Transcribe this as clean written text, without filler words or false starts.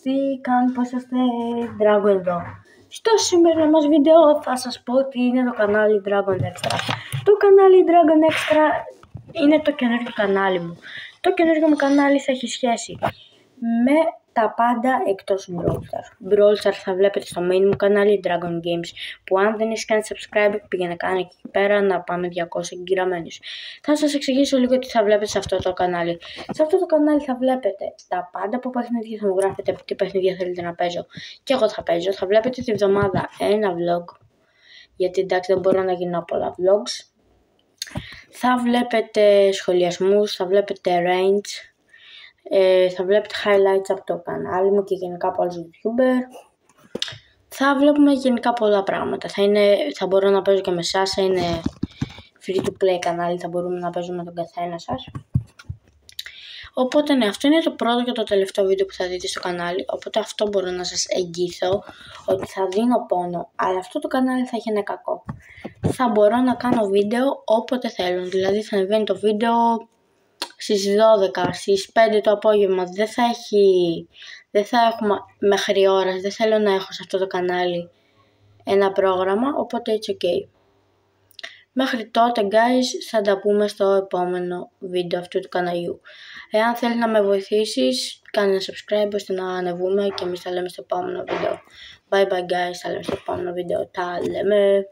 τι κάνουν, πώς είστε, Dragon εδώ. Στο σημερινό μας βίντεο θα σας πω ότι είναι το κανάλι Dragon Extra. Το κανάλι Dragon Extra είναι το καινούργιο κανάλι μου. Το καινούργιο μου κανάλι θα έχει σχέση με τα πάντα εκτός Brawl Stars. Brawl Stars θα βλέπετε στο main μου κανάλι Dragon Games, που αν δεν έχεις κάνει subscribe πήγαινε κάνει εκεί πέρα να πάμε 200 εγγυραμένους. Θα σας εξηγήσω λίγο τι θα βλέπετε σε αυτό το κανάλι. Σε αυτό το κανάλι θα βλέπετε τα πάντα από παιχνίδια, θα μου γράφετε τι παιχνίδια θέλετε να παίζω και εγώ θα παίζω. Θα βλέπετε τη βδομάδα ένα vlog, γιατί εντάξει δεν μπορώ να γίνω πολλά vlogs. Θα βλέπετε σχολιασμούς, θα βλέπετε range, θα βλέπετε highlights από το κανάλι μου και γενικά από άλλους YouTuber. Θα βλέπουμε γενικά πολλά πράγματα. Θα μπορώ να παίζω και με εσάς, θα είναι free to play κανάλι, θα μπορούμε να παίζουμε με τον καθένα σας. Οπότε ναι, αυτό είναι το πρώτο και το τελευταίο βίντεο που θα δείτε στο κανάλι, οπότε αυτό μπορώ να σας εγγυηθώ ότι θα δίνω πόνο, αλλά αυτό το κανάλι θα έχει ένα κακό. Θα μπορώ να κάνω βίντεο όποτε θέλω, δηλαδή θα ανεβαίνει το βίντεο στις 12, στις 5 το απόγευμα, δεν θα έχουμε μέχρι ώρας, δεν θέλω να έχω σε αυτό το κανάλι ένα πρόγραμμα, οπότε it's ok. Μέχρι τότε guys θα τα πούμε στο επόμενο βίντεο αυτού του καναλιού. Εάν θέλει να με βοηθήσεις, κάνε ένα subscribe ώστε να ανεβούμε και εμείς τα λέμε στο επόμενο βίντεο. Bye bye guys, τα λέμε στο επόμενο βίντεο, τα λέμε.